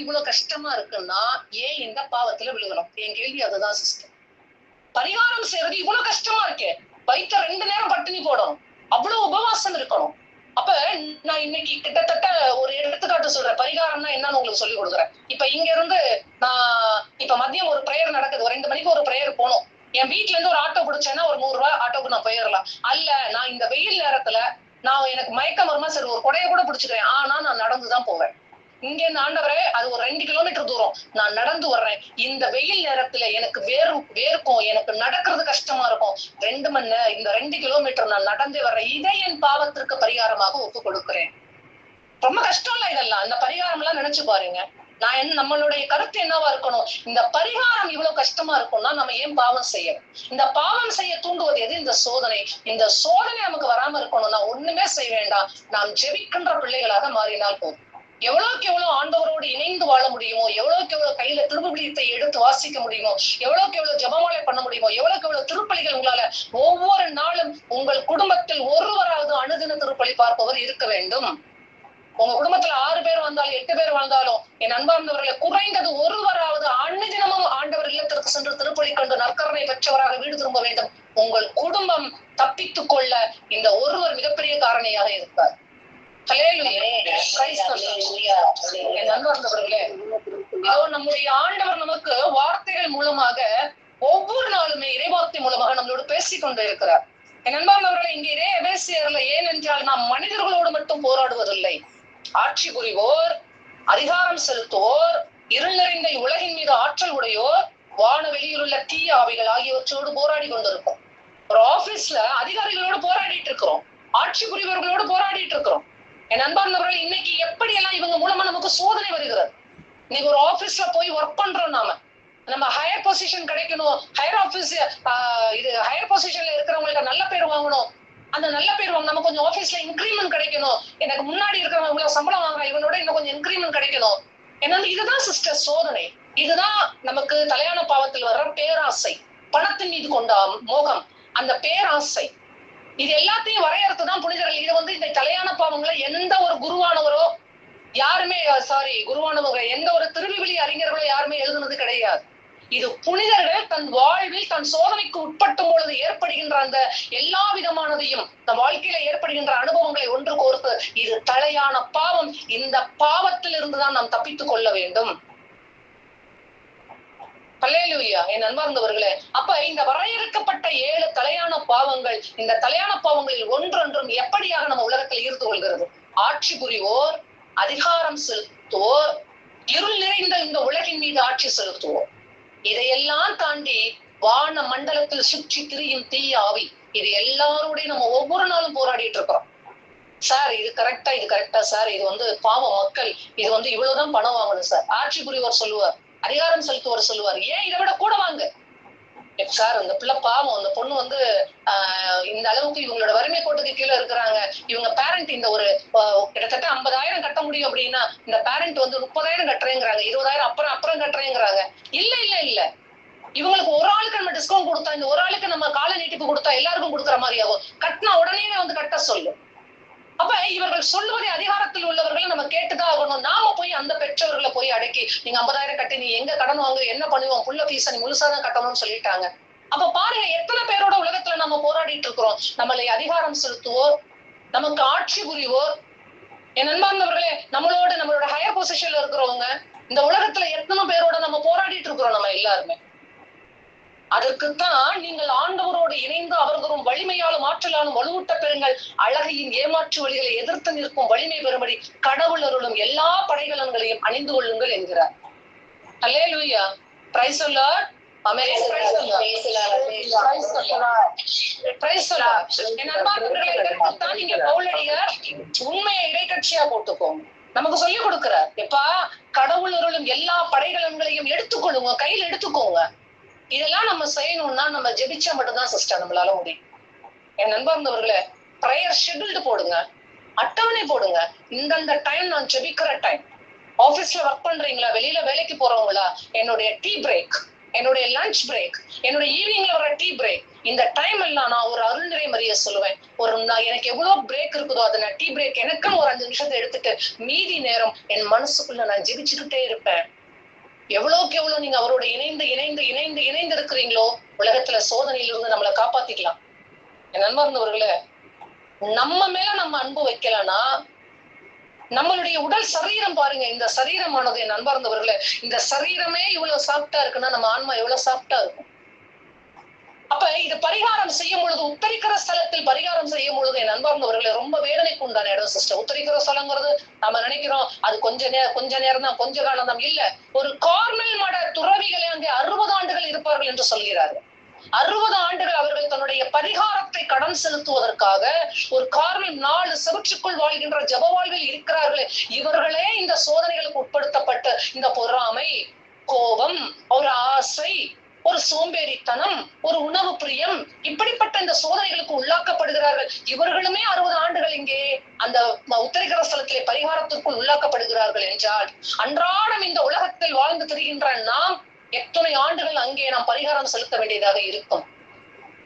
இவ்வளவு கஷ்டமா இருக்குன்னா ஏன் இந்த பாவத்துல விழுகணும்? என் கேள்வி அதுதான் சிஸ்டர். பரிகாரம் செய்யறது இவ்வளவு கஷ்டமா இருக்கே, வயிற்ற 2 நேரம் பட்டினி போடணும், அவ்வளவு உபவாசம் இருக்கணும். அப்ப நான் இன்னைக்கு கிட்டத்தட்ட ஒரு எடுத்துக்காட்டு சொல்றேன், பரிகாரம்னா என்னன்னு உங்களுக்கு சொல்லி கொடுக்குறேன். இப்ப இங்க இருந்து நான் இப்ப மதியம் ஒரு பிரேயர் நடக்குது, ஒரு 2 மணிக்கு ஒரு பிரேயர் போகணும். என் வீட்டுல இருந்து ஒரு ஆட்டோ பிடிச்சேன்னா ஒரு 100 ரூபாய் ஆட்டோக்கு நான் போயிடலாம். அல்ல நான் இந்த வெயில் நேரத்துல நான் எனக்கு மயக்கம் வருமா, சரி ஒரு கொடையை கூட பிடிச்சிக்கிறேன், ஆனா நான் நடந்துதான் போவேன். இங்க இருந்து ஆண்டவரே அது ஒரு 2 கிலோமீட்டர் தூரம் நான் நடந்து வர்றேன். இந்த வெயில் நேரத்துல எனக்கு வேர்க்கும், எனக்கு நடக்கிறது கஷ்டமா இருக்கும். 2 மணி நேரம் இந்த 2 கிலோமீட்டர் நான் நடந்தே வர்றேன். இதை என் பாவத்திற்கு பரிகாரமாக ஒப்பு கொடுக்கிறேன். ரொம்ப கஷ்டம் இல்ல இதெல்லாம். இந்த பரிகாரம் எல்லாம் நினைச்சு பாருங்க. நம்மளுடைய கருத்து என்னவா இருக்கணும்? இந்த பரிகாரம் இவ்வளவு கஷ்டமா இருக்கும்னா நம்ம ஏன் பாவம் செய்யணும்? இந்த பாவம் செய்ய தூண்டுவது எது? இந்த சோதனை. இந்த சோதனை நமக்கு வராம இருக்கணும்னா ஒண்ணுமே செய்ய வேண்டாம், நாம் ஜெபிக்கின்ற பிள்ளைகளாக மாறினால் போதும். எவ்வளவுக்கு எவ்வளவு ஆண்டவரோடு இணைந்து வாழ முடியுமோ, எவ்வளவுக்கு எவ்வளவு கையில திருவிழியத்தை எடுத்து வாசிக்க முடியுமோ, எவ்வளவுக்கு எவ்வளவு ஜபமாலை பண்ண முடியுமோ, எவ்வளவுக்கு எவ்வளவு திருப்பலிகள் உங்களால ஒவ்வொரு நாளும் உங்கள் குடும்பத்தில் ஒருவராவது அனுதின திருப்பலி பார்ப்பவர் இருக்க வேண்டும். உங்க குடும்பத்துல 6 பேர் வந்தாலும் 8 பேர் வந்தாலும் என் அன்பார்ந்தவர்களை குறைந்தது ஒருவராவது அன்னிதினமும் ஆண்டவர் இல்லத்திற்கு சென்று திருப்பலி கண்டு நற்கரணை பெற்றவராக வீடு திரும்ப வேண்டும். உங்கள் குடும்பம் தப்பித்துக் கொள்ள இந்த ஒருவர் மிகப்பெரிய காரணியாக இருப்பார். என் அன்பார்ந்தவர்களே, இதோ நம்முடைய ஆண்டவர் நமக்கு வார்த்தைகள் மூலமாக ஒவ்வொரு நாளுமே இறைவார்த்தை மூலமாக நம்மளோடு பேசிக்கொண்டு இருக்கிறார். என் அன்பார்ந்தவர்களே, இங்கே இதே எபேசியர்ல ஏனென்றால் நாம் மனிதர்களோடு மட்டும் போராடுவதில்லை, ஆட்சி புரிவோர், அதிகாரம் செலுத்துவோர், இருள் நிறைந்த உலகின் மீது ஆற்றல் உடையோர், வானவெளியில் உள்ள தீய ஆவிகள் ஆகியவற்றோடு போராடி கொண்டிருக்கோம். ஒரு ஆபீஸ்ல அதிகாரிகளோடு போராடிட்டு இருக்கிறோம், ஆட்சி புரிவர்களோடு போராடிட்டு இருக்கிறோம். என் அன்பார்ந்தவர்கள், இன்னைக்கு எப்படி எல்லாம் இவங்க மூலமா நமக்கு சோதனை வருகிறது. இன்னைக்கு ஒரு ஆபீஸ்ல போய் ஒர்க் பண்றோம், நம்ம ஹையர் பொசிஷன் கிடைக்கணும், ஹையர் பொசிஷன்ல இருக்கிறவங்களுக்கு நல்ல பேர் வாங்கணும், அந்த நல்ல பேர் வாங்க நம்ம கொஞ்சம் ஆபீஸ்ல இன்கிரிமெண்ட் கிடைக்கணும், எனக்கு முன்னாடி இருக்கிறவங்க சம்பளம் வாங்குறேன், இவனோட இன்னும் கொஞ்சம் இன்கிரிமெண்ட் கிடைக்கணும். ஏன்னா இதுதான் சிஸ்டர் சோதனை. இதுதான் நமக்கு தலையான பாவத்தில் வர்ற பேராசை, பணத்தின் மீது கொண்ட மோகம், அந்த பேராசை. இது எல்லாத்தையும் வரையறுத்துதான் புனிதர்கள். இது இந்த தலையான பாவங்களை எந்த ஒரு குருவானவரோ யாருமே குருவானவங்க எந்த ஒரு திருவிவிலி அறிஞர்களோ யாருமே எழுதுனது கிடையாது. இது புனிதர்கள் தன் வாழ்வில் தன் சோதனைக்கு உட்பட்டும் பொழுது ஏற்படுகின்ற அந்த எல்லா விதமானதையும் தன் வாழ்க்கையில ஏற்படுகின்ற அனுபவங்களை ஒன்று கோர்த்து இது தலையான பாவம், இந்த பாவத்தில் இருந்துதான் நாம் தப்பித்துக் கொள்ள வேண்டும். அல்லேலூயா. என் அன்பார்ந்தவர்களே, அப்ப இந்த வரையறுக்கப்பட்ட 7 தலையான பாவங்கள், இந்த தலையான பாவங்களில் ஒன்றொன்றும் எப்படியாக நம்ம உலகத்தில் ஈர்த்து கொள்கிறது? ஆட்சி புரிவோர், அதிகாரம் செலுத்துவோர், இருள் நிறைந்த இந்த உலகின் மீது ஆட்சி செலுத்துவோர், இதையெல்லாம் தாண்டி வான மண்டலத்தில் சுற்றி திரியும் தீய ஆவி, இது எல்லாரோடையும் நம்ம ஒவ்வொரு நாளும் போராடிட்டு இருக்கிறோம். சார் இது கரெக்டா சார், இது பாவ மக்கள், இது இவ்வளவுதான் பணம் வாங்கணும் சார். ஆட்சி புரிவோர் சொல்லுவார், அதிகாரம் செலுத்துவோர் சொல்லுவார், ஏன் இதை விட கூட வாங்க சார், இந்த பிள்ளை பாவம், அந்த பொண்ணு இந்த அளவுக்கு இவங்களோட வறுமை கோட்டுக்கு கீழே இருக்கிறாங்க, இவங்க பேரண்ட் இந்த ஒரு கிட்டத்தட்ட 50,000 கட்ட முடியும் அப்படின்னா இந்த பேரண்ட் 30,000 கட்டுறேங்கிறாங்க, 20,000 அப்புறம் கட்டுறேங்கிறாங்க. இல்ல இவங்களுக்கு ஒரு ஆளுக்கு நம்ம டிஸ்கவுண்ட் கொடுத்தா, இந்த ஒரு ஆளுக்கு நம்ம கால நீட்டிப்பு கொடுத்தா எல்லாருக்கும் கொடுக்குற மாதிரி ஆகும். கட்டினா உடனே கட்ட சொல்லு. அப்ப இவர்கள் சொல்வதை அதிகாரத்தில் உள்ளவர்களை நம்ம கேட்டுதான் ஆகணும். நாம போய் அந்த பெற்றவர்களை போய் அடக்கி, நீங்க 50,000 கட்டி நீ எங்க கடன் வாங்க, என்ன பண்ணுவோம், புள்ள பீஸ நீ முழுசாதான் கட்டணும்னு சொல்லிட்டாங்க. அப்ப பாருங்க எத்தனை பேரோட உலகத்துல நம்ம போராடிட்டு இருக்கிறோம். நம்மளை அதிகாரம் செலுத்துவோர், நமக்கு ஆட்சி புரிவோர், என் அன்பார்ந்தவர்களே, நம்மளோட ஹையர் பொசிஷன்ல இருக்கிறவங்க, இந்த உலகத்துல எத்தனை பேரோட நம்ம போராடிட்டு இருக்கிறோம் நம்ம எல்லாருமே. அதற்குத்தான் நீங்கள் ஆண்டவரோடு இணைந்து அவர்களும் வலிமையாலும் ஆற்றலாலும் வலுவூட்ட பெறுங்கள், அழகையின் ஏமாற்று வழிகளை எதிர்த்து நிற்கும் வலிமை பெறும்படி கடவுள் அருளும் எல்லா படைகலன்களையும் அணிந்து கொள்ளுங்கள் என்கிறார். அல்லேலூயா. Praise the Lord. ஆமென். என் அன்பார்ந்தவர்களே, இதற்குத்தான் நீங்க பவுலடியார் உண்மையை இடைக்கட்சியா போட்டுக்கோங்க. நமக்கு சொல்லிக் கொடுக்கிறார், எப்பா கடவுள் அருளும் எல்லா படைகலன்களையும் எடுத்துக்கொள்ளுங்க, கையில் எடுத்துக்கோங்க. இதெல்லாம் நம்ம செய்யணும்னா நம்ம ஜெபிச்சா மட்டும்தான் சிஸ்டர் நம்மளால முடியும். என் நண்பர்களே, ப்ரேயர் ஷெட்யூல்டு போடுங்க, அட்டவணை போடுங்க. இந்தந்த டைம் நான் ஜெபிக்கிற டைம். ஆபீஸ்ல ஒர்க் பண்றீங்களா, வெளியில வேலைக்கு போறவங்களா, என்னுடைய டீ பிரேக், என்னுடைய லஞ்ச் பிரேக், என்னுடைய ஈவினிங்ல வர டீ பிரேக், இந்த டைம் எல்லாம் நான் ஒரு அருள்நிறை மறிய சொல்லுவேன். எனக்கு எவ்வளவு பிரேக் இருக்குதோ அதை நான் டீ பிரேக் எனக்குன்னு ஒரு 5 நிமிஷத்தை எடுத்துட்டு மீதி நேரம் என் மனசுக்குள்ள நான் ஜெபிச்சுக்கிட்டே இருப்பேன். எவ்வளவுக்கு எவ்வளவு நீங்க அவரோட இணைந்து இணைந்து இணைந்து இணைந்து இருக்கிறீங்களோ உலகத்துல சோதனையிலிருந்து நம்மளை காப்பாத்திக்கலாம். என் நண்பர்களே, நம்ம மேல நம்ம அன்பு வைக்கலன்னா நம்மளுடைய உடல் சரீரம் பாருங்க, இந்த சரீரமானது என் நண்பர்களே, இந்த சரீரமே இவ்வளவு சாஃப்டா இருக்குன்னா நம்ம ஆன்மா எவ்வளவு சாஃப்டா இருக்கும். அப்ப இது பரிகாரம் செய்யும் பொழுது, உத்தரிக்கிற ஸ்தலத்தில் பரிகாரம் செய்யும் பொழுது என் நண்பர்களே ரொம்ப வேதனைக்கு உண்டான இடம் சிஸ்டர். உத்தரிக்கிற ஸ்தலங்கிறது நம்ம நினைக்கிறோம் அது கொஞ்ச நேரம் தான், கொஞ்ச காலம் தான். இல்ல, ஒரு கார்மெல் மட துறவிகளை அங்கே 60 ஆண்டுகள் இருப்பார்கள் என்று சொல்கிறார்கள். 60 ஆண்டுகள் அவர்கள் தன்னுடைய பரிகாரத்தை கடன் செலுத்துவதற்காக ஒரு கார்மெல் 4 செவற்றுக்குள் வாழ்கின்ற ஜப வாழ்வில் இருக்கிறார்களே, இவர்களே இந்த சோதனைகளுக்கு உட்படுத்தப்பட்டு இந்த பொறாமை, கோபம், ஒரு ஆசை, ஒரு சோம்பேறித்தனம், ஒரு உணவு பிரியம், இப்படிப்பட்ட இந்த சோதனைகளுக்கு உள்ளாக்கப்படுகிறார்கள். இவர்களுமே 60 ஆண்டுகள் இங்கே அந்த உத்தரிக்கிற ஸ்தலத்திலே பரிகாரத்திற்குள் உள்ளாக்கப்படுகிறார்கள் என்றால், அன்றாடம் இந்த உலகத்தில் வாழ்ந்து திரிகின்ற நாம் எத்தனை ஆண்டுகள் அங்கே நாம் பரிகாரம் செலுத்த வேண்டியதாக இருக்கும்.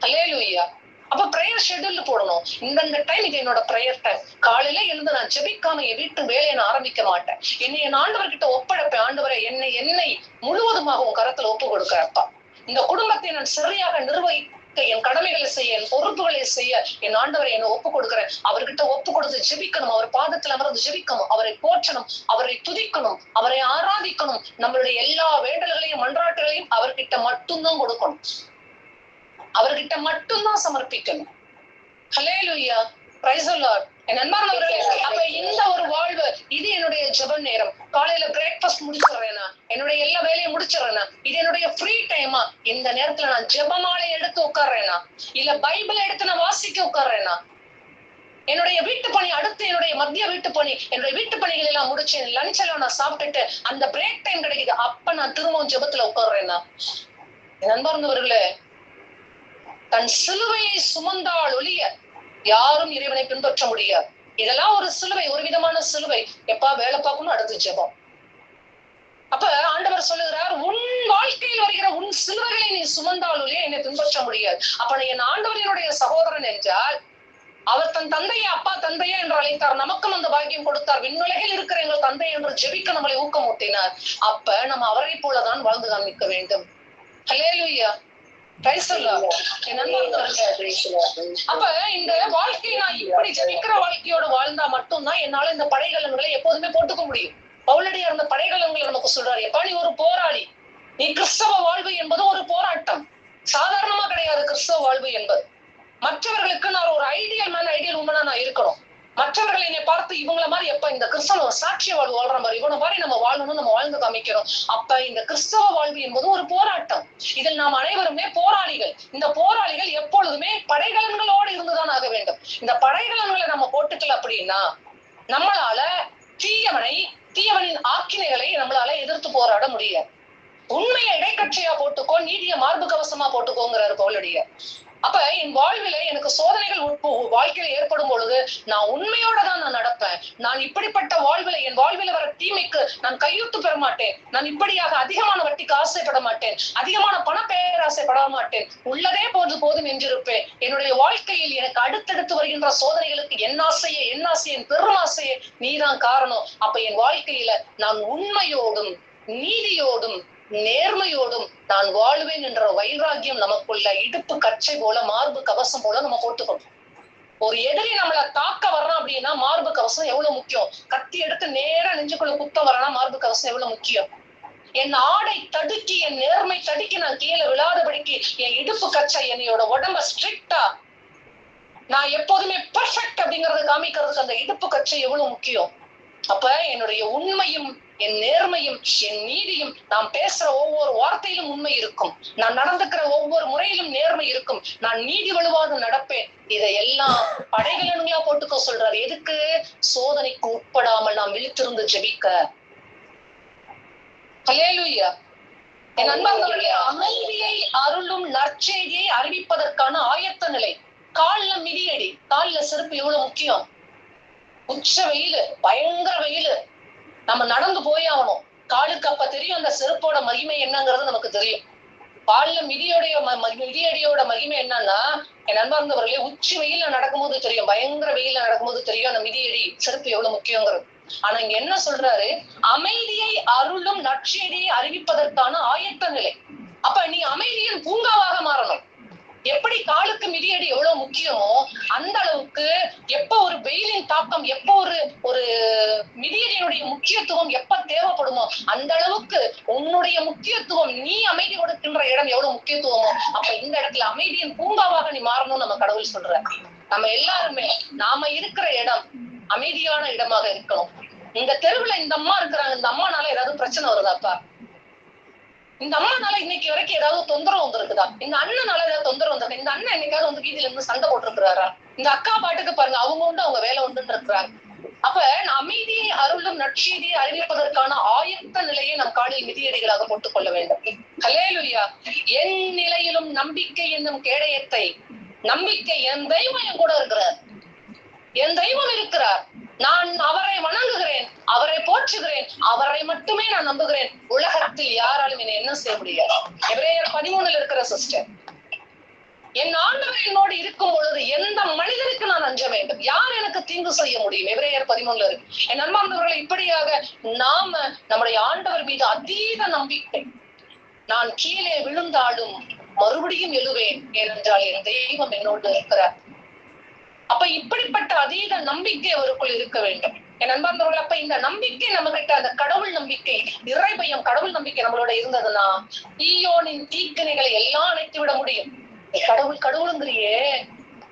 ஹல்லேலூயா. அப்ப பிரேயர் ஷெட்யூல் போடணும். இந்த டைம் இது என்னோட பிரேயர் டைம். காலையில எழுந்து நான் ஜெபிக்காம என் வீட்டு வேலையை நான் ஆரம்பிக்க மாட்டேன். என்னை என் ஆண்டவர்கிட்ட ஒப்படைப்பேன். ஆண்டவரை என்னை முழுவதுமாக உன் கரத்துல ஒப்பு கொடுக்கிறப்பா. இந்த குடும்பத்தை நான் சரியாக நிர்வகிக்க, என் கடமைகளை செய்ய, என் பொறுப்புகளை செய்ய என் ஆண்டவரை என்னை ஒப்பு கொடுக்கிறேன். அவர்கிட்ட ஒப்பு கொடுத்து ஜெபிக்கணும். அவர் பாதத்தில் அமர்ந்து ஜெபிக்கணும். அவரை போற்றணும், அவரை துதிக்கணும், அவரை ஆராதிக்கணும். நம்மளுடைய எல்லா வேண்டல்களையும் மன்றாட்டுகளையும் அவர்கிட்ட மட்டும்தான் கொடுக்கணும். அவர்கிட்ட மட்டும்தான் சமர்ப்பிக்கணும். ஹல்லேலூயா, பிரைஸ் தி லார்ட். என் அன்பானவர்களே, அப்ப இந்த ஒரு வாழ்வு, இது என்னுடைய ஜெப நேரம். காலையில பிரேக்ஃபாஸ்ட் முடிச்சிடுறேனா, என்னுடைய எல்லா வேலையும் முடிச்சிடுறேனா, இது என்னுடைய ஃப்ரீ டைமா, இந்த நேரத்துல நான் ஜெபமாலை எடுத்து உட்கார்றேனா, இல்ல பைபிள் எடுத்து நான் வாசிக்க உட்கார்றேனா, என்னுடைய வீட்டு பணி, அடுத்து என்னுடைய மத்திய வீட்டு பணி, என்னுடைய வீட்டு பணிகள் எல்லாம் முடிச்சு லஞ்ச் எல்லாம் நான் சாப்பிட்டுட்டு அந்த பிரேக் டைம் கிடைக்குது, அப்ப நான் திரும்பவும் ஜெபத்துல உட்கார்றேனா. என் அன்பார்ந்தவர்களே, தன் சிலுவையை சுமந்தால் ஒழிய யாரும் இறைவனை பின்பற்ற முடியாது. இதெல்லாம் ஒரு சிலுவை, ஒரு விதமான சிலுவை. எப்பா வேலை பார்க்கணும், அடுத்து ஜெபம். அப்ப ஆண்டவர் சொல்லுகிறார், உன் வாழ்க்கையில் வருகிற உன் சிலுவைகளை நீ சுமந்தால் ஒழிய என்னை பின்பற்ற முடியாது. அப்ப என் ஆண்டவரினுடைய சகோதரன் என்றால் அவர் தன் தந்தையை அப்பா தந்தையா என்று அழைத்தார். நமக்கும் அந்த பாக்கியம் கொடுத்தார். விண்ணுலகில் இருக்கிற எங்கள் தந்தை என்று ஜெபிக்க நம்மளை ஊக்கமூட்டினார். அப்ப நம்ம அவரை போலதான் வாழ்ந்து காண்பிக்க வேண்டும். ஹல்லேலூயா, பிரைஸ் தி லார்ட். அப்ப இந்த வாழ்க்கை நான் இப்படி ஜெபிக்கிற வாழ்க்கையோடு வாழ்ந்தா மட்டும்தான் என்னால இந்த படைகலன்களை எப்போதுமே போட்டுக்க முடியும். பவுலடியார் அந்த படைகலன்களை நமக்கு சொல்றாரு, எப்பா நீ ஒரு போராளி, நீ கிறிஸ்தவ வாழ்வு என்பது ஒரு போராட்டம். சாதாரணமா கிடையாது கிறிஸ்தவ வாழ்வு என்பது. மற்றவர்களுக்கு நான் ஒரு ஐடியல் மேன், ஐடியல் உமனா நான் இருக்கணும். மற்றவர்கள் என்னை பார்த்து இவங்கள மாதிரி எப்ப இந்த கிறிஸ்தவ சாட்சிய வாழ்வு வாழ்ற மாதிரி இவனை மாதிரி நம்ம வாழணும்னு நம்ம வாழ்ந்து காமிக்கிறோம். அப்ப இந்த கிறிஸ்தவ வாழ்வு என்பது ஒரு போராட்டம். இதில் நாம் அனைவருமே போராளிகள். இந்த போராளிகள் எப்பொழுதுமே படைகலன்களோடு இருந்துதான் ஆக வேண்டும். இந்த படைகலன்களை நம்ம போட்டுக்கல அப்படின்னா நம்மளால தீயவனின் ஆக்கினைகளை நம்மளால எதிர்த்து போராட முடியாது. உண்மையை இடைக்கட்சியா போட்டுக்கோ, நீதிய மார்பு கவசமா போட்டுக்கோங்கிறாரு பவுலடியார். அப்ப என் வாழ்வில எனக்கு சோதனைகள் வாழ்க்கையில ஏற்படும் பொழுது நான் உண்மையோட தான் நான் நடப்பேன். நான் இப்படிப்பட்ட வாழ்வில, என் வாழ்வில வர தீமைக்கு நான் கையூட்டு பெற மாட்டேன். நான் இப்படியாக அதிகமான வட்டிக்கு ஆசைப்பட மாட்டேன், அதிகமான பண பேராசைப்பட மாட்டேன். உள்ளதே போதும் என்றிருப்பேன். என்னுடைய வாழ்க்கையில் எனக்கு அடுத்தடுத்து வருகின்ற சோதனைகளுக்கு என் ஆசையை என் பெருமாசையை நீதான் காரணம். அப்ப என் வாழ்க்கையில நான் உண்மையோடும் நீதியோடும் நேர்மையோடும் நான் வாழ்வேன் என்ற வைராகியம் நமக்குள்ள இடுப்பு கச்சை போல, மார்பு கவசம் போல நம்ம போட்டுக்கணும். ஒரு எதிரி நம்மளை தாக்க வர்றான் அப்படின்னா மார்பு கவசம் எவ்வளவு முக்கியம். கத்தி எடுத்து நேரா நெஞ்சுக்குள்ள குத்த வரானா மார்பு கவசம் எவ்வளவு முக்கியம். என் ஆடை தடுக்கி, என் நேர்மை தடுக்கி நான் கீழே விழாதபடிக்கு என் இடுப்பு கச்சை, என்னையோட உடம்ப ஸ்ட்ரிக்டா நான் எப்போதுமே பெர்ஃபெக்ட் அப்படிங்கறத காமிக்கிறதுக்கு அந்த இடுப்பு கச்சை எவ்வளவு முக்கியம். அப்ப என்னுடைய உண்மையும் என் நேர்மையும் என் நீதியும், நான் பேசுற ஒவ்வொரு வார்த்தையிலும் உண்மை இருக்கும், நான் நடந்துக்கிற ஒவ்வொரு முறையிலும் நேர்மை இருக்கும், நான் நீதி வலுவாக நடப்பேன். இதையெல்லாம் படைகலன்களா போட்டுக்க சொல்றாரு. எதுக்கு? சோதனைக்கு உட்படாமல் நாம் விழித்திருந்து ஜெபிக்க. ஹல்லேலூயா. என் அன்பார்ந்தவர்களே, அமைதியை அருளும் நற்செய்தியை அறிவிப்பதற்கான ஆயத்த நிலை. கால்ல மிதியடி, கால்ல செருப்பு எவ்வளவு முக்கியம். உச்ச வெயிலு, பயங்கர வெயிலு, நம்ம நடந்து போய் ஆகணும். காலுக்கு அப்ப தெரியும் அந்த செருப்போட மகிமை என்னங்கிறது நமக்கு தெரியும். பால்ல மிதியடியோட மகிமை என்னன்னா, என் நண்பர்களே, உச்சி வெயில்ல நடக்கும்போது தெரியும், பயங்கர வெயில்ல நடக்கும்போது தெரியும் அந்த மிதியடி செருப்பு எவ்வளவு முக்கியங்கிறது. ஆனா இங்க என்ன சொல்றாரு, அமைதியை அருளும் நற்செய்தியை அறிவிப்பதற்கான ஆயத்த நிலை. அப்ப நீ அமைதியின் பூங்காவாக மாறணும். எப்படி காலுக்கு மிதியடி எவ்வளவு முக்கியமோ அந்த அளவுக்கு எப்ப ஒரு வெயிலின் தாக்கம், எப்ப ஒரு மிதியடியினுடைய முக்கியத்துவம் எப்ப தேவைப்படுமோ அந்த அளவுக்கு உன்னுடைய முக்கியத்துவம், நீ அமைதி கொடுக்கின்ற இடம் எவ்வளவு முக்கியத்துவமோ அப்ப இந்த இடத்துல அமைதியின் பூங்காவாக நீ மாறணும்னு நம்ம கடவுள் சொல்ற. நம்ம எல்லாருமே நாம இருக்கிற இடம் அமைதியான இடமாக இருக்கணும். இந்த தெருவுல இந்த அம்மா இருக்கிறாங்க, இந்த அம்மானால ஏதாவது பிரச்சனை வருதாப்பா? இந்த அம்மானால இன்னைக்கு வரைக்கும் ஏதாவது தொந்தரவு வந்திருக்குதா? இந்த அண்ணனால ஏதாவது தொந்தரவு வந்திருக்கு? இந்த அண்ணன் என்னைக்காவது வந்து வீதியில இருந்து சண்டை போட்டுருக்கிறாரா? இந்த அக்கா பாட்டுக்கு பாருங்க, அவங்க உண்டு அவங்க வேலை உண்டுன்னு இருக்கிறாங்க. அப்ப அமைதியை அருளும் நற்செய்தியை அறிவிப்பதற்கான ஆயத்த நிலையை நம் காலில் மிதியடிகளாக போட்டுக் கொள்ள வேண்டும். ஹல்லேலூயா. என் நிலையிலும் நம்பிக்கை என்னும் கேடயத்தை, நம்பிக்கை, என் தெய்வம் என் கூட இருக்கிறார், என் தெய்வம் இருக்கிறார், நான் அவரை வணங்குகிறேன், அவரை போற்றுகிறேன், அவரை மட்டுமே நான் நம்புகிறேன், உலகத்தில் யாராலும் என்னை என்ன செய்ய முடியாது. எபிரேயர் 13 இருக்கிற சிஸ்டர், என் ஆண்டவர் என்னோடு இருக்கும் பொழுது எந்த மனிதனுக்கு நான் அஞ்ச வேண்டும்? யார் எனக்கு தீங்கு செய்ய முடியும்? எபிரேயர் 13 இருக்கு. என் அன்பார்ந்தவர்களை, இப்படியாக நாம நம்முடைய ஆண்டவர் மீது அதீத நம்பிக்கை, நான் கீழே விழுந்தாலும் மறுபடியும் எழுவேன், ஏனென்றால் என் தெய்வம் என்னோடு இருக்கிறார். அப்ப இப்படிப்பட்ட அதீத நம்பிக்கை அவருக்குள் இருக்க வேண்டும். என் அன்பார்ந்தவர்கள், அப்ப இந்த நம்பிக்கை நம்ம கிட்ட, அந்த கடவுள் நம்பிக்கை, இறை பயம், கடவுள் நம்பிக்கை நம்மளோட இருந்ததுன்னா ஈயோனின் தீக்கிணைகளை எல்லாம் அணைத்து விட முடியும். கடவுளுங்கிறியே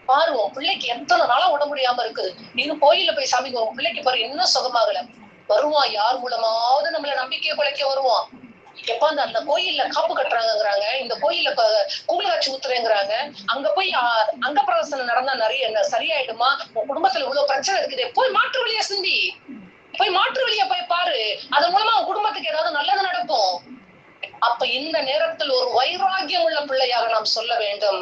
பாரு, உன் பிள்ளைக்கு எத்தனை நாளா உட முடியாம இருக்குது, நீங்க கோயில்ல போய் சாமி உன் பிள்ளைக்கு பாரு என்ன சுகமாகல, வருவான், யார் மூலமாவது நம்மள நம்பிக்கையை குலைக்க வருவான். எப்ப அந்த கோயில்ல காப்பு கட்டுறாங்கிறாங்க, இந்த கோயில்ல கூழாச்சி ஊத்துறேங்கிறாங்க, அங்க போய் அங்க பிரதர்சனம் நடந்தா நிறைய சரியாயிடுமா, உன் குடும்பத்துல இவ்வளவு பிரச்சனை இருக்குது, போய் மாற்று வழியா சிந்தி, போய் மாற்று வழியா போய் பாரு, அதன் மூலமா உன் குடும்பத்துக்கு ஏதாவது நல்லது நடக்கும். அப்ப இந்த நேரத்தில் ஒரு வைராகியம் உள்ள பிள்ளையாக நாம் சொல்ல வேண்டும்.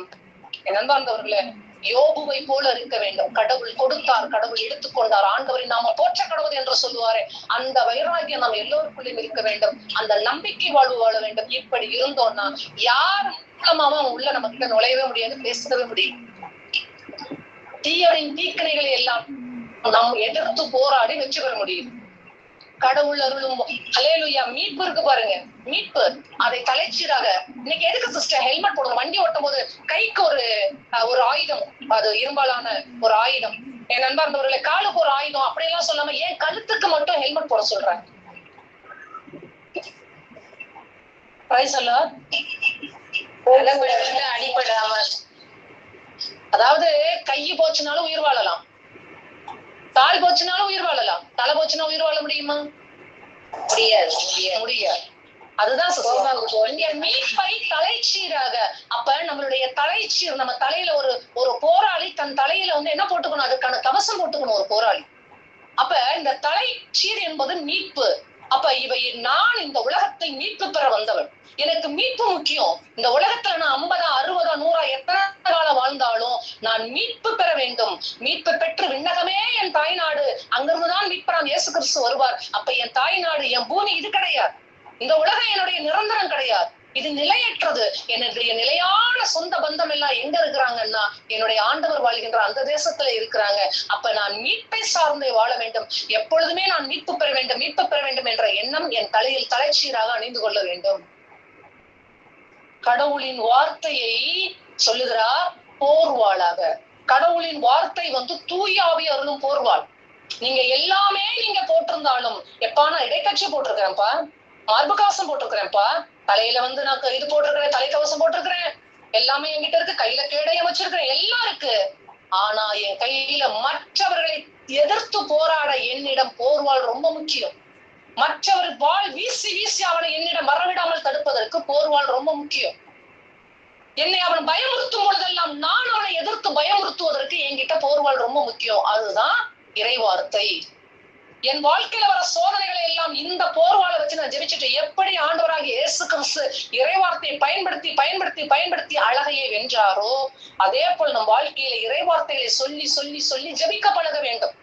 என் அன்பார்ந்தவர்களே, யோபுவை போல இருக்க வேண்டும். கடவுள் கொடுத்தார், கடவுள் எடுத்துக்கொண்டார், ஆண்டவரை நாம போற்ற கடவுள் என்று சொல்லுவாரே, அந்த வைராகியம் நாம் எல்லோருக்குள்ளேயும் இருக்க வேண்டும். அந்த நம்பிக்கை வாழ்வு வாழ வேண்டும். இப்படி இருந்தோம்னா யார் மூலமாவும் உள்ள நம்ம கிட்ட நுழையவே முடியாது, பேசவே முடியும். தீயரின் தீக்கணைகளை எல்லாம் நாம் எதிர்த்து போராடி வெற்றி பெற முடியும். கடவுள் அருளும் ஹல்லேலூயா. மீட்பு இருக்கு பாருங்க, மீட்பு, அதை தலைச்சீராக இன்னைக்கு எதுக்கு சிஸ்டர் ஹெல்மெட் போடணும்? வண்டி ஓட்டும் போது கைக்கு ஒரு ஆயுதம், அது இரும்பாலான ஒரு ஆயுதம். என் நண்பர்களே, காலுக்கு ஒரு ஆயுதம், அப்படியெல்லாம் சொல்லாம ஏன் கழுத்துக்கு மட்டும் ஹெல்மெட் போட சொல்றாங்க? அடிப்படாம, அதாவது கை போச்சுனாலும் உயிர் வாழலாம், கால் போச்சுனாலும் உயிர் வாழலாம், தலை போச்சுன்னா உயிர் வாழ முடியுமா? முடியாது. அதுதான் மீட்பை தலைச்சீராக. அப்ப நம்மளுடைய தலைச்சீர், நம்ம தலையில ஒரு போராளி தன் தலையில என்ன போட்டுக்கணும்? அதுக்கான கவசம் போட்டுக்கணும் ஒரு போராளி. அப்ப இந்த தலைச்சீர் என்பது மீட்பு. அப்ப நான் இந்த உலகத்தில் மீட்பு பெற வந்தவன், எனக்கு மீட்பு முக்கியம். இந்த உலகத்துல நான் 50, 60, 100 எத்தனை காலம் வாழ்ந்தாலும் நான் மீட்பு பெற வேண்டும். மீட்பு பெற்று விண்ணகமே என் தாய்நாடு, அங்கிருந்துதான் மீட்பராம் இயேசு கிறிஸ்து வருவார். அப்ப என் தாய்நாடு, என் பூமி இது கிடையாது. இந்த உலகம் என்னுடைய நிரந்தரம் கிடையாது, இது நிலையற்றது. என்னுடைய நிலையான சொந்த பந்தம் எல்லாம் எங்க இருக்கிறாங்கன்னா என்னுடைய ஆண்டவர் வாழ்கின்ற அந்த தேசத்துல இருக்கிறாங்க. அப்ப நான் மீட்பை சார்ந்தே வாழ வேண்டும். எப்பொழுதுமே நான் மீட்பு பெற வேண்டும், மீட்பு பெற வேண்டும் என்ற எண்ணம் என் தலையில் தலைச்சீராக அணிந்து கொள்ள வேண்டும். கடவுளின் வார்த்தையை சொல்லுகிறார் போர்வாளாக. கடவுளின் வார்த்தை தூயாவி அருளும் போர்வாள். நீங்க எல்லாமே நீங்க போட்டிருந்தாலும், எப்பா நான் இடைக்கட்சி போட்டிருக்கிறேன்ப்பா, மார்பு கவசம் போட்டிருக்கிறேன்ப்பா, தலையில நான் இது போட்டிருக்கிறேன், தலைக்கவசம் போட்டிருக்கிறேன், எல்லாமே என்கிட்ட இருக்கு, கையில கேடயம் வச்சிருக்கிறேன், எல்லாம் இருக்கு. ஆனா என் கையில மற்றவர்களை எதிர்த்து போராட என்னிடம் போர்வாள் ரொம்ப முக்கியம். மற்றவர் வாள் வீசி வீசி அவனை என்னிடம் மறவிடாமல் தடுப்பதற்கு போர்வாள் ரொம்ப முக்கியம். என்னை அவன் பயமுறுத்தும் பொழுதெல்லாம் நான் அவனை எதிர்த்து பயமுறுத்துவதற்கு என்கிட்ட போர்வாள் ரொம்ப முக்கியம். அதுதான் இறைவார்த்தை. என் வாழ்க்கையில வர சோதனைகளை எல்லாம் இந்த போர்வாளை வச்சு நான் ஜெபிச்சுட்டு, எப்படி ஆண்டவராகிய இயேசு கிறிஸ்து இறைவார்த்தையை பயன்படுத்தி பயன்படுத்தி பயன்படுத்தி அழகையை வென்றாரோ, அதே போல் நம் வாழ்க்கையில இறைவார்த்தைகளை சொல்லி சொல்லி சொல்லி ஜெபிக்க பழக வேண்டும்.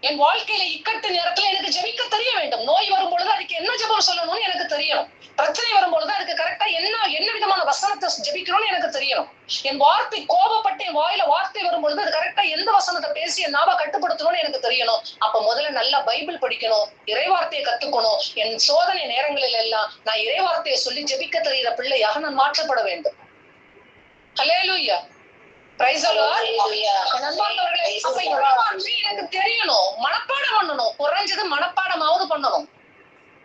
என் வாழ்க்கையில இக்கட்டு நேரத்துல எனக்கு ஜெபிக்க தெரிய வேண்டும். நோய் வரும் பொழுது அதுக்கு என்ன ஜெபம் சொல்லணும்னு எனக்கு தெரியணும். பிரச்சனை வரும்பொழுது அதுக்கு கரெக்டா என்ன விதமான வசனத்தை ஜெபிக்கிறோம்னு எனக்கு தெரியணும். என் வார்த்தை கோபப்பட்டு என் வாயில வார்த்தை வரும்பொழுது அது கரெக்டா எந்த வசனத்தை பேசி என் நாவை கட்டுப்படுத்தணும்னு எனக்கு தெரியணும். அப்ப முதல்ல நல்லா பைபிள் படிக்கணும், இறைவார்த்தையை கத்துக்கணும். என் சோதனை நேரங்களில் எல்லாம் நான் இறைவார்த்தையை சொல்லி ஜெபிக்க தெரிகிற பிள்ளையாக நான் மாற்றப்பட வேண்டும். ஹல்லேலூயா, பிரைஸ் தி லார்ட். எனக்கு தெரியணும், மனப்பாடம் பண்ணணும், குறைஞ்சது மனப்பாடமாவது பண்ணணும்.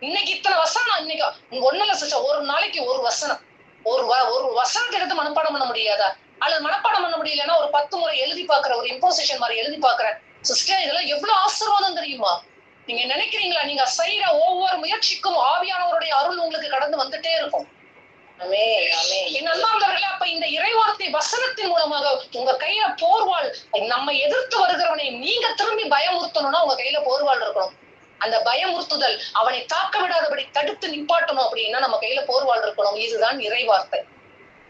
இன்னைக்கு இத்தனை வசனம், இன்னைக்கு ஒண்ணு இல்ல சிஸ்டர், ஒரு நாளைக்கு ஒரு வசனம், ஒரு வசனத்தை எடுத்து மனப்பாடம் பண்ண முடியாதா? அல்லது மனப்பாடம் பண்ண முடியலன்னா ஒரு 10 முறை எழுதி பாக்குற, ஒரு இம்போசிஷன் மாதிரி எழுதி பாக்குறேன். சிஸ்டர், இதெல்லாம் எவ்வளவு ஆசீர்வாதம் தெரியுமா? நீங்க நினைக்கிறீங்களா? நீங்க செய்யற ஒவ்வொரு முயற்சிக்கும் ஆவியானவருடைய அருள் உங்களுக்கு கடந்து வந்துட்டே இருக்கும். என் அன்பார்ந்தவர்களே, அப்ப இந்த இறைவார்த்தை வசனத்தின் மூலமாக உங்க கையில போர்வாள், நம்ம எதிர்த்து வருகிறவனை நீங்க திரும்பி பயமுறுத்தணும்னா உங்க கையில போர்வாள் இருக்கணும். அந்த பயமுறுத்துதல் அவனை தாக்க விடாதபடி தடுத்து நிப்பாட்டணும் அப்படின்னா நம்ம கையில போர்வாள் இருக்கணும். இதுதான் இறைவார்த்தை.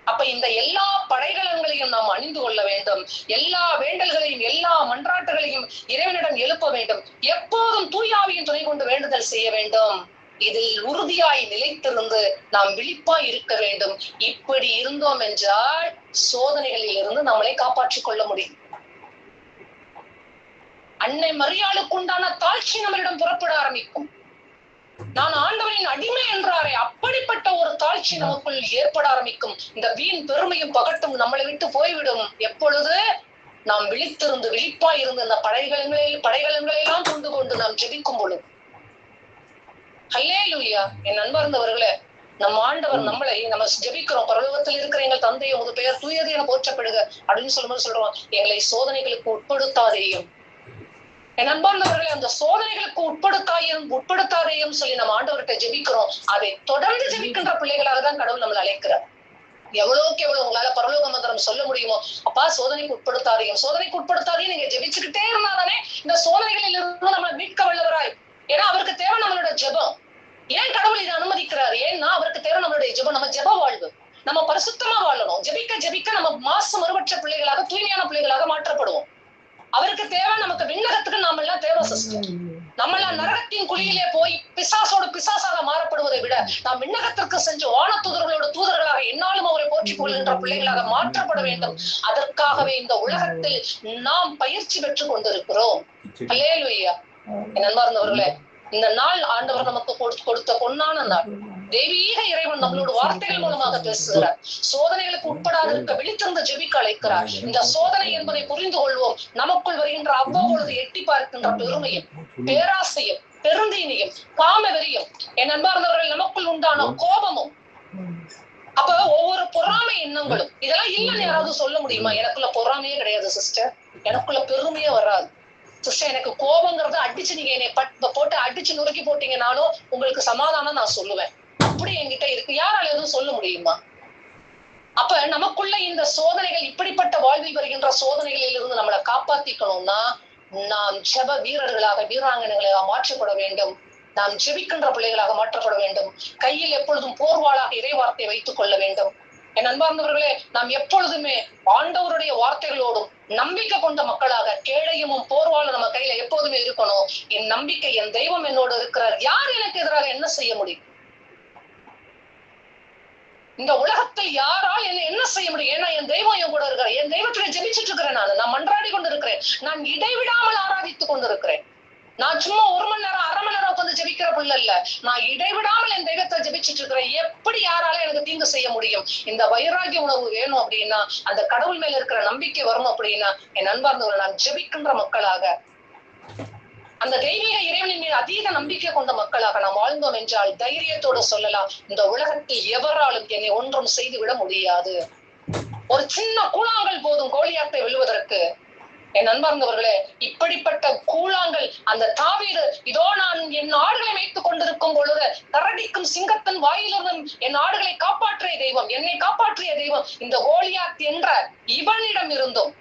அப்ப இந்த எல்லா படைகலங்களையும் நாம் அணிந்து கொள்ள வேண்டும். எல்லா வேண்டல்களையும் எல்லா மன்றாட்டுகளையும் இறைவனிடம் எழுப்ப வேண்டும். எப்போதும் தூயாவியின் துணை கொண்டு வேண்டுதல் செய்ய வேண்டும். இதில் உறுதியாய் நிலைத்திருந்து நாம் விழிப்பாய் இருக்க வேண்டும். இப்படி இருந்தோம் என்றால் சோதனைகளில் இருந்து நம்மளை காப்பாற்றிக் கொள்ள முடியும். அன்னை மரியாளுக்கு உண்டான தாழ்ச்சி நம்மளிடம் புறப்பட ஆரம்பிக்கும். நான் ஆண்டவரின் அடிமை என்றாரே, அப்படிப்பட்ட ஒரு தாழ்ச்சி நமக்குள் ஏற்பட ஆரம்பிக்கும். இந்த வீண் பெருமையும் பகட்டும் நம்மளை விட்டு போய்விடும். எப்பொழுது நாம் விழித்திருந்து விழிப்பாய் இருந்து இந்த படைகலங்களை எல்லாம் கொண்டு கொண்டு நாம் ஜெபிக்கும் பொழுது. ஹல்லேலூயா. என் அன்பார்ந்தவர்களே, நம் ஆண்டவர் நம்ம ஜெபிக்கிறோம், பரலோகத்தில் இருக்கிற எங்கள் தந்தை உமது பெயர் தூயது என போற்றப்படுக அப்படின்னு சொல்லும்போது சொல்றோம், எங்களை சோதனைகளுக்கு உட்படுத்தாதேயும். என் அன்பார்ந்தவர்களே, அந்த சோதனைகளுக்கு உட்படுத்தாதேயும் சொல்லி நம்ம ஆண்டவர்கிட்ட ஜெபிக்கிறோம். அதை தொடர்ந்து ஜெபிக்கின்ற பிள்ளைகளாக தான் கடவுள் நம்மளை அழைக்கிறார். எவ்வளவுக்கு எவ்வளவு உங்களால பரலோக மந்திரம் சொல்ல முடியுமோ, அப்பா சோதனைக்கு உட்படுத்தாதையும் நீங்க ஜெபிச்சுக்கிட்டே இருந்தாதானே இந்த சோதனைகளில் இருந்து நம்மளை மீட்க வல்லவராய். ஏன்னா அவருக்கு தேவை நம்மளோட ஜெபம். ஏன் கடவுள் இதை அனுமதிக்கிறார்? ஏன்னா அவருக்கு தேவை நம்மளுடைய ஜெபம், நம்ம ஜெப வாழ்வு. நம்ம பரிசுத்தமா வாழணும். ஜெபிக்க நம்ம மாசு மறுபற்ற பிள்ளைகளாக, தூய்மையான பிள்ளைகளாக மாற்றப்படுவோம். அவருக்கு தேவை நமக்கு விண்ணகத்துக்கு நாம எல்லாம் தேவை சிஸ்டர். நம்மளாம் நரகத்தின் குழியிலே போய் பிசாசாக மாறப்படுவதை விட நாம் விண்ணகத்திற்கு சென்று வானதூதர்களோட தூதர்களாக என்னாலும் அவரை போற்றிக் கொள்கின்ற பிள்ளைகளாக மாற்றப்பட வேண்டும். அதற்காகவே இந்த உலகத்தில் நாம் பயிற்சி பெற்றுக் கொண்டிருக்கிறோம். ஹல்லேலூயா. என் அன்பார்ந்தவர்களே, இந்த நாள் ஆண்டவர் நமக்கு கொடுத்த பொன்னான நாள். தெய்வீக இறைவன் நம்மளோட வார்த்தைகள் மூலமாக பேசுகிறார். சோதனைகளுக்கு உட்படாத இருக்க விழித்திருந்த ஜெபிக்க அழைக்கிறார். இந்த சோதனை என்பதை புரிந்து கொள்வோம். நமக்குள் வருகின்ற அவ்வளவு எட்டி பார்க்கின்ற பெருமையும் பேராசையும் பெருந்தீனியும் காம வெறியும், என் அன்பார்ந்தவர்கள் நமக்குள் உண்டான கோபமும், அப்ப ஒவ்வொரு பொறாமை எண்ணங்களும், இதெல்லாம் இல்லைன்னு யாராவது சொல்ல முடியுமா? எனக்குள்ள பொறாமையே கிடையாது சிஸ்டர், எனக்குள்ள பெருமையே வராது சிஸ்டர். எனக்கு கோபங்கிறத அடிச்சு நீங்க என்னை போட்டு அடிச்சு நொறுக்கி போட்டீங்கன்னாலும் உங்களுக்கு சமாதானம் நான் சொல்லுவேன். அப்படி என்கிட்ட இருக்கு. யாரால எதுவும் சொல்ல முடியுமா? அப்ப நமக்குள்ள இந்த சோதனைகள், இப்படிப்பட்ட வாழ்வில் வருகின்ற சோதனைகளில் இருந்து நம்மளை காப்பாத்திக்கணும்னா நாம் ஜெப வீரர்களாக, வீராங்கனைகளாக மாற்றப்பட வேண்டும். நாம் ஜெபிக்கின்ற பிள்ளைகளாக மாற்றப்பட வேண்டும். கையில் எப்பொழுதும் போர்வாளாக இறைவார்த்தையை வைத்துக் கொள்ள வேண்டும். என் அன்பார்ந்தவர்களே, நாம் எப்பொழுதுமே ஆண்டவருடைய வார்த்தைகளோடும் நம்பிக்கை கொண்ட மக்களாக, கேடயமும் போர்வாளும் நம்ம கையில எப்போதுமே இருக்கணும். என் நம்பிக்கை, என் தெய்வம் என்னோடு இருக்கிறார், யார் எனக்கு எதிராக என்ன செய்ய முடியும்? இந்த உலகத்தில் யாரால் என்ன செய்ய முடியும்? ஏன்னா என் தெய்வம் என் கூட இருக்கிறேன். என் தெய்வத்துல ஜெபிச்சுட்டு இருக்கிறேன். நான் மன்றாடி கொண்டு இருக்கிறேன். நான் இடைவிடாமல் ஆராதித்துக் கொண்டு இருக்கிறேன். நான் சும்மா 1 மணி நேரம் 1/2 மணி நேரம் உட்காந்து ஜெபிக்கிற பிள்ளை இல்ல. நான் இடைவிடாமல் என் தெய்வத்தை ஜெபிச்சுட்டு இருக்கிறேன். எப்படி யாரால எனக்கு தீங்கு செய்ய முடியும்? இந்த வைராகிய உணர்வு வேணும் அப்படின்னா, அந்த கடவுள் மேல இருக்கிற நம்பிக்கை வரணும் அப்படின்னா, என் அன்பார்ந்தவர்கள், நான் ஜெபிக்கின்ற மக்களாக, அந்த தெய்வீக இறைவனின் மீது அதீத நம்பிக்கை கொண்ட மக்களாக நாம் வாழ்ந்தோம் என்றால் தைரியத்தோடு சொல்லலாம், இந்த உலகத்தில் எவராலும் என்னை ஒன்றும் செய்துவிட முடியாது. ஒரு சின்ன கூழாங்கல் போதும் கோலியாத்தை வெல்வதற்கு. என் அன்பார்ந்தவர்களே, இப்படிப்பட்ட கூழாங்கல் அந்த தாவீது, இதோ நான் என் ஆடுகளை வைத்துக் கொண்டிருக்கும் பொழுது கரடிக்கும் சிங்கத்தின் வாயிலிருந்தும் என் ஆடுகளை காப்பாற்றிய தெய்வம், என்னை காப்பாற்றிய தெய்வம் இந்த கோலியாத் என்ற இவனிடம் இருந்தும்,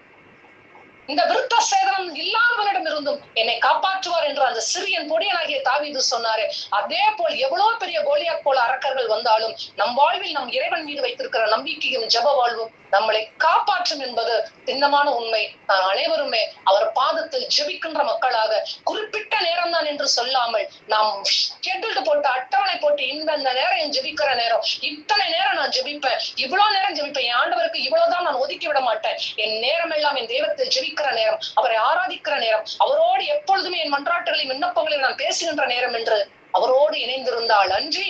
இந்த விருத்த சேதனம் இல்லாதவனிடம் இருந்தும் என்னை காப்பாற்றுவார் என்று அந்த சிறியன் பொடியனாகிய தாவீது சொன்னாரு. அதே போல் எவ்வளவு பெரிய கோலியாத் போல அரக்கர்கள் வந்தாலும் நம் வாழ்வில் நம் இறைவன் மீது வைத்திருக்கிற நம்பிக்கையும் ஜெப வாழ்வும் நம்மளை காப்பாற்றும் என்பது திண்ணமான உண்மை. நான் அனைவருமே அவர் பாதத்தில் ஜெபிக்கின்ற மக்களாக, குறிப்பிட்ட நேரம் தான் என்று சொல்லாமல், நாம் ஷெட்யூல்டு போட்டு அட்டவணை போட்டு இந்த நேரம் என் ஜெபிக்கிற நேரம், இத்தனை நேரம் நான் ஜெபிப்பேன், இவ்வளவு நேரம் ஜெபிப்பேன், என் ஆண்டவருக்கு இவ்வளவுதான் நான் ஒதுக்கி விட மாட்டேன். என் நேரம் எல்லாம் என் தெய்வத்தை ஜெபிக்கிற நேரம், அவரை ஆராதிக்கிற நேரம், அவரோடு எப்பொழுதுமே என் மன்றாட்டுகளையும் விண்ணப்பங்களையும் நான் பேசுகின்ற நேரம் என்று அவரோடு இணைந்திருந்தால் அன்றி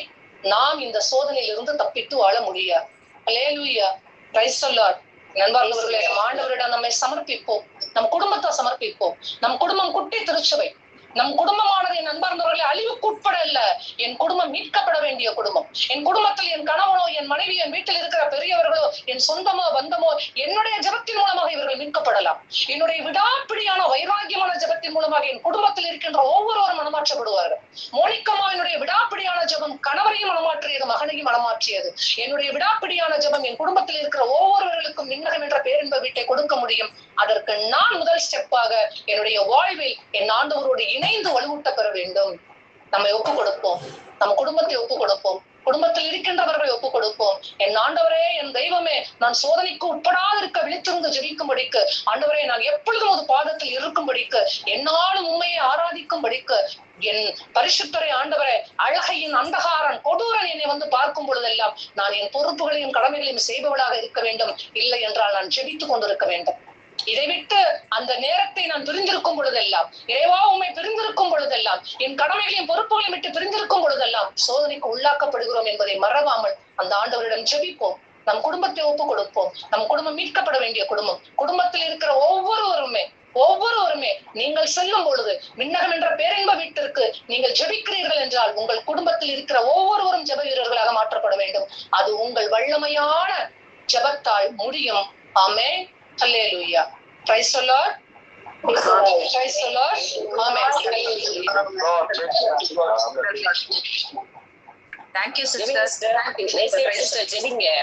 நாம் இந்த சோதனையில் இருந்து தப்பித்து வாழ முடியாது. அல்லேலூயா, பிரைஸ் தி லார்ட். நண்பர்களே, ஆண்டவரிடம் நம்மை சமர்ப்பிப்போம், நம் குடும்பத்தை சமர்ப்பிப்போம். நம் குடும்பம் குட்டி திருச்சபை. நம் குடும்பமானது என் நண்பர்களே அழிவுக்கு உட்பட இல்ல. என் குடும்பம் மீட்கப்பட வேண்டிய குடும்பம். என் குடும்பத்தில் என் கணவனோ, என் மனைவி, என் வீட்டில் இருக்கிற பெரியவர்களோ, என் சொந்தமோ பந்தமோ என்னுடைய ஜெபத்தின் மூலமாக இவர்கள் மீட்கப்படலாம். என்னுடைய விடாப்பிடியான வைராக்கியமான ஜெபத்தின் மூலமாக என் குடும்பத்தில் இருக்கின்ற ஒவ்வொருவரும் மனமாற்றப்படுவார்கள். மோனிகம்மாவினுடைய விடாப்பிடியான ஜெபம் கணவரையும் மனமாற்றியது, மகனையும் மனமாற்றியது. என்னுடைய விடாப்பிடியான ஜெபம் என் குடும்பத்தில் இருக்கிற ஒவ்வொருவர்களுக்கும் விண்ணகம் என்ற பேரின்ப வீட்டை கொடுக்க முடியும். அதற்கு நான் முதல் ஸ்டெப்பாக என்னுடைய வாழ்வில் என் ஆண்டவரோடு இணைந்து வலுவூட்ட பெற வேண்டும். நம்மை ஒப்புக் கொடுப்போம், நம் குடும்பத்தை ஒப்புக் கொடுப்போம், குடும்பத்தில் இருக்கின்றவர்களை ஒப்புக் கொடுப்போம். என் ஆண்டவரே, என் தெய்வமே, நான் சோதனைக்கு உட்படாது இருக்க விழித்திருந்து ஜெபிக்கும்படிக்கு, ஆண்டவரே நான் எப்பொழுதும் ஒரு பாதத்தில் இருக்கும்படிக்கு, என்னாலும் உண்மையை ஆராதிக்கும்படிக்கு, என் பரிசுத்தரை ஆண்டவரே, அழகையின் அந்தகாரன் கொடூரன் என்னை வந்து பார்க்கும் பொழுதெல்லாம் நான் என் பொறுப்புகளையும் கடமைகளையும் செய்பவளாக இருக்க வேண்டும். இல்லை என்றால் நான் ஜெபித்துக் கொண்டிருக்க வேண்டும். இதை விட்டு அந்த நேரத்தை நான் பிரிந்திருக்கும் பொழுதெல்லாம், இறைவா உண்மை பிரிந்திருக்கும் பொழுதெல்லாம், என் கடமைகளையும் பொறுப்புகளையும் விட்டு பிரிந்திருக்கும் பொழுதெல்லாம் சோதனைக்கு உள்ளாக்கப்படுகிறோம் என்பதை மறவாமல் அந்த ஆண்டவரிடம் ஜெபிப்போம். நம் குடும்பத்தை ஒப்புக் கொடுப்போம். நம் குடும்பம் மீட்கப்பட வேண்டிய குடும்பம். குடும்பத்தில் இருக்கிற ஒவ்வொருவருமே நீங்கள் செல்லும் பொழுது விண்ணகம் என்ற பேரின்ப வீட்டிற்கு நீங்கள் ஜெபிக்கிறீர்கள் என்றால் உங்கள் குடும்பத்தில் இருக்கிற ஒவ்வொருவரும் ஜெப வீரர்களாக மாற்றப்பட வேண்டும். அது உங்கள் வல்லமையான ஜெபத்தால் முடியும். ஆமென். Hallelujah. Praise the Lord. Praise the Lord. Amen. Thank you, sister. Thank you, sister.